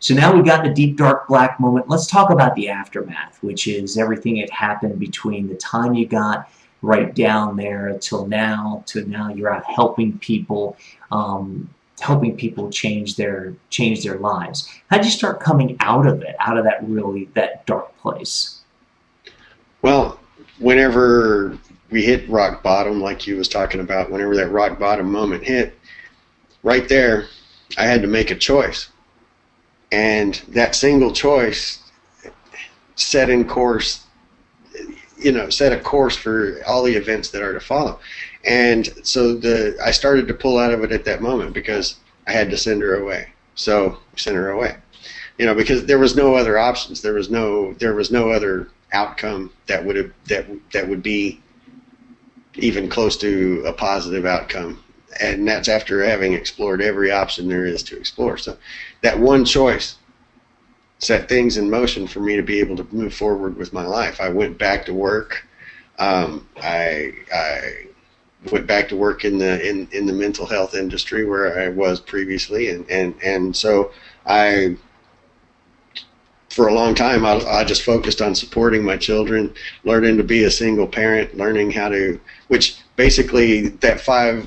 So now we've gotten a deep, dark, black moment. Let's talk about the aftermath, which is everything that happened between the time you got right down there till now, to now you're out helping people change their lives. How did you start coming out of it, out of that dark place? Well, whenever we hit rock bottom, like you was talking about, whenever that rock bottom moment hit, right there, I had to make a choice. And that single choice set a course for all the events that are to follow. And so I started to pull out of it at that moment because I had to send her away. So send her away, because there was no other options. There was no other outcome that would be even close to a positive outcome. And that's after having explored every option there is to explore. So that one choice set things in motion for me to be able to move forward with my life. I went back to work. I went back to work in the mental health industry where I was previously, and so for a long time I just focused on supporting my children, learning to be a single parent, learning how to, which basically that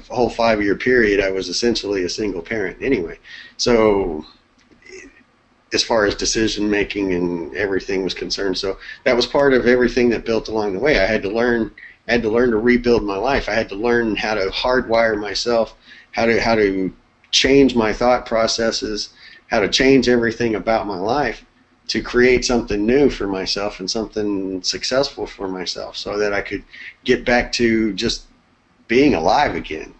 whole 5-year period I was essentially a single parent anyway. So as far as decision making and everything was concerned, so that was part of everything that built along the way. I had to learn to rebuild my life. I had to learn how to hardwire myself, how to change my thought processes, how to change everything about my life to create something new for myself and something successful for myself, so that I could get back to just being alive again,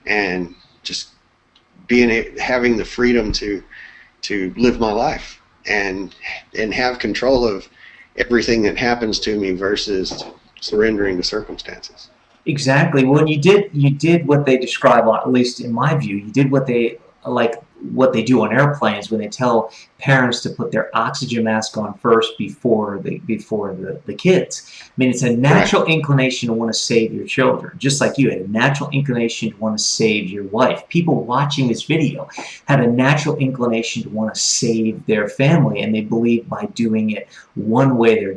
and just having the freedom to live my life and have control of everything that happens to me versus surrendering to circumstances. Exactly. Well, you did what they describe, at least in my view, you did what they do on airplanes when they tell parents to put their oxygen mask on first before the kids. I mean, it's a natural inclination to want to save your children, just like you had a natural inclination to want to save your wife. People watching this video had a natural inclination to want to save their family, and they believe by doing it one way they're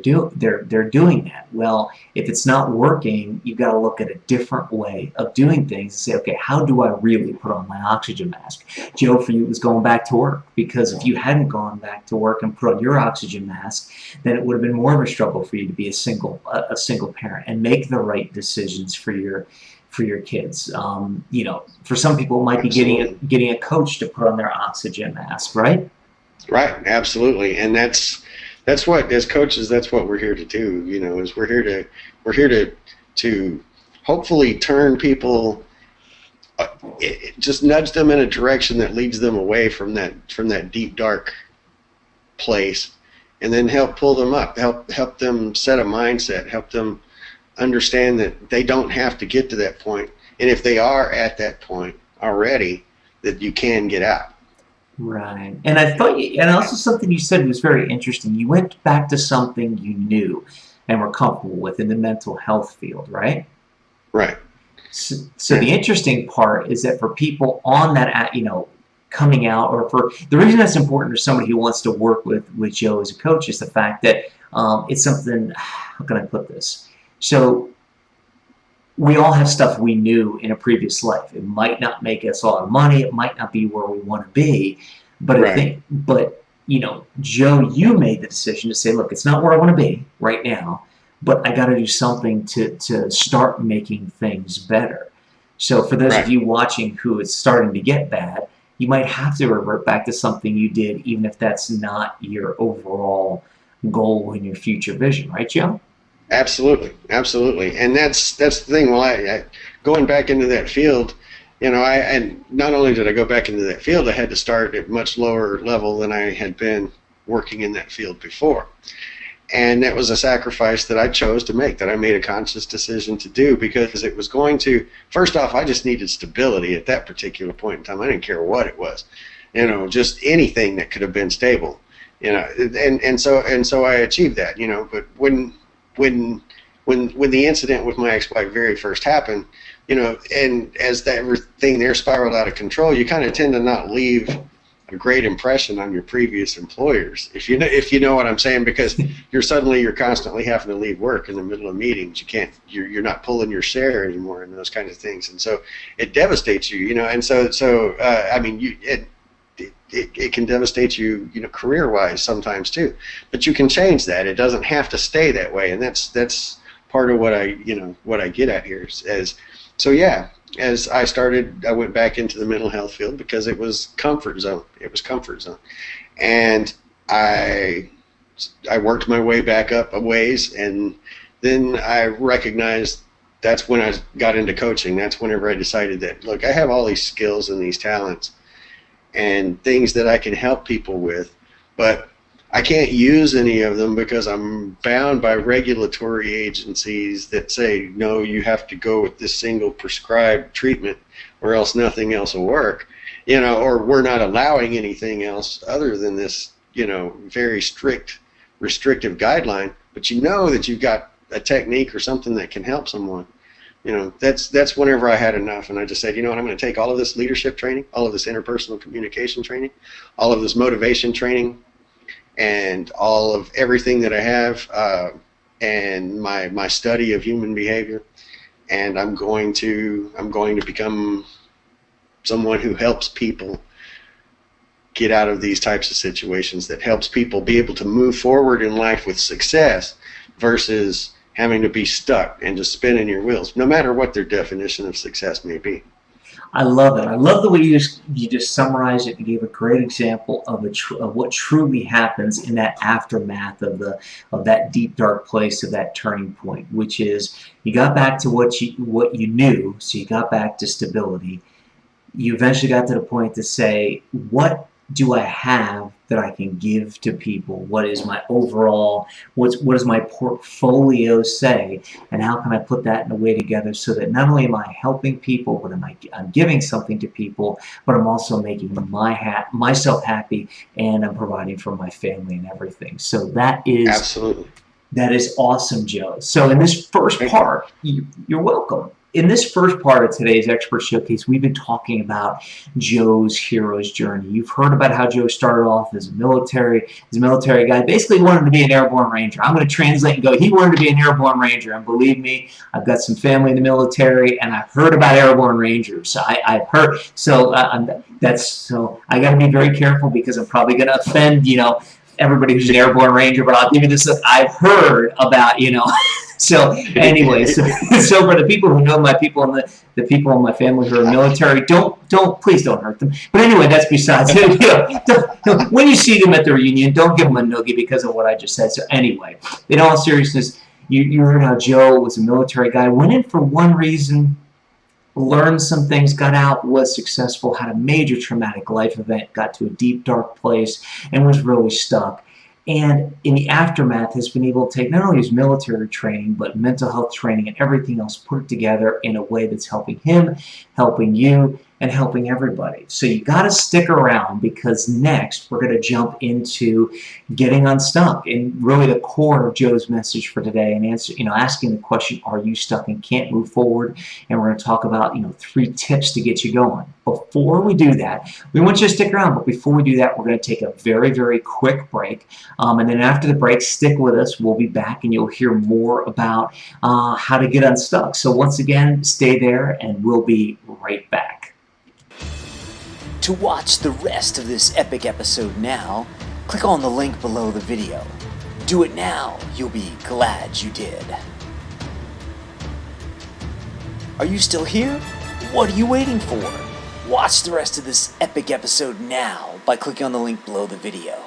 doing that. Well, if it's not working, you've got to look at a different way of doing things and say, okay, how do I really put on my oxygen mask? Joe, for you, it was going back to work, because if you hadn't gone back to work and put on your oxygen mask, then it would have been more of a struggle for you to be a single parent and make the right decisions for your kids. For some people, it might be getting a coach to put on their oxygen mask, right? Right, absolutely, and that's what, as coaches, that's what we're here to do. Is we're here to hopefully turn people. Just nudge them in a direction that leads them away from that deep dark place, and then help pull them up, help them set a mindset, help them understand that they don't have to get to that point, and if they are at that point already, that you can get out. Right. And I thought, and also something you said was very interesting. You went back to something you knew and were comfortable with in the mental health field, right? Right. So the interesting part is that for people on that, coming out, or for the reason that's important to somebody who wants to work with Joe as a coach, is the fact that it's something, how can I put this? So we all have stuff we knew in a previous life. It might not make us a lot of money. It might not be where we want to be. But right. Joe, you made the decision to say, look, it's not where I want to be right now, but I got to do something to start making things better. So for those of you watching who is starting to get bad, you might have to revert back to something you did, even if that's not your overall goal in your future vision, right, Joe? Absolutely, absolutely, and that's the thing. Well, I going back into that field, and not only did I go back into that field, I had to start at much lower level than I had been working in that field before. And that was a sacrifice that I chose to make, that I made a conscious decision to do, because it was going to, first off, I just needed stability at that particular point in time. I didn't care what it was, just anything that could have been stable, and so I achieved that, but when the incident with my ex-wife very first happened, and as that thing there spiraled out of control, you kind of tend to not leave a great impression on your previous employers, if you know what I'm saying, because you're constantly having to leave work in the middle of meetings. You're not pulling your share anymore and those kinds of things, and so it devastates you, and so I mean, it can devastate you, career wise sometimes too, but you can change that. It doesn't have to stay that way, and that's part of what I get at here as so yeah. As I went back into the mental health field because it was comfort zone. And I worked my way back up a ways, and then I recognized that's when I got into coaching. That's whenever I decided that, look, I have all these skills and these talents and things that I can help people with, but I can't use any of them because I'm bound by regulatory agencies that say, no, you have to go with this single prescribed treatment or else nothing else will work, or we're not allowing anything else other than this, very strict, restrictive guideline. But that you've got a technique or something that can help someone. That's whenever I had enough, and I just said, I'm going to take all of this leadership training, all of this interpersonal communication training, all of this motivation training, and all of everything that I have, and my study of human behavior, and I'm going to become someone who helps people get out of these types of situations, that helps people be able to move forward in life with success versus having to be stuck and just spinning your wheels, no matter what their definition of success may be. I love it. I love the way you just summarized it and gave a great example of what truly happens in that aftermath of that deep dark place, of that turning point, which is you got back to what you knew, so you got back to stability. You eventually got to the point to say, what do I have that I can give to people? What is my overall, what does my portfolio say, and how can I put that in a way together so that not only am I helping people, but I'm giving something to people, but I'm also making myself happy, and I'm providing for my family and everything. So that is absolutely, that is awesome, Joe. So in this first part, you're welcome. In this first part of today's Expert Showcase, we've been talking about Joe's hero's journey. You've heard about how Joe started off as a military guy, basically wanted to be an airborne ranger. I'm going to translate and go, he wanted to be an airborne ranger. And believe me, I've got some family in the military, and I've heard about airborne rangers. So I've heard. So so I got to be very careful because I'm probably going to offend, everybody who's an airborne ranger. But I'll give you this: I've heard about, So anyway, so for the people who know my people and the people in my family who are military, please don't hurt them. But anyway, that's besides it. When you see them at the reunion, don't give them a noogie because of what I just said. So anyway, in all seriousness, you heard how Joe was a military guy, went in for one reason, learned some things, got out, was successful, had a major traumatic life event, got to a deep dark place, and was really stuck. And in the aftermath has been able to take not only his military training, but mental health training and everything else, put it together in a way that's helping him, helping you, and helping everybody. So you got to stick around, because next we're going to jump into getting unstuck, and really the core of Joe's message for today, and asking the question, are you stuck and can't move forward? And we're going to talk about 3 tips to get you going. Before we do that, we want you to stick around, but before we do that, we're going to take a very, very quick break, and then after the break, stick with us. We'll be back, and you'll hear more about how to get unstuck. So once again, stay there, and we'll be right back. To watch the rest of this epic episode now, click on the link below the video. Do it now, you'll be glad you did. Are you still here? What are you waiting for? Watch the rest of this epic episode now by clicking on the link below the video.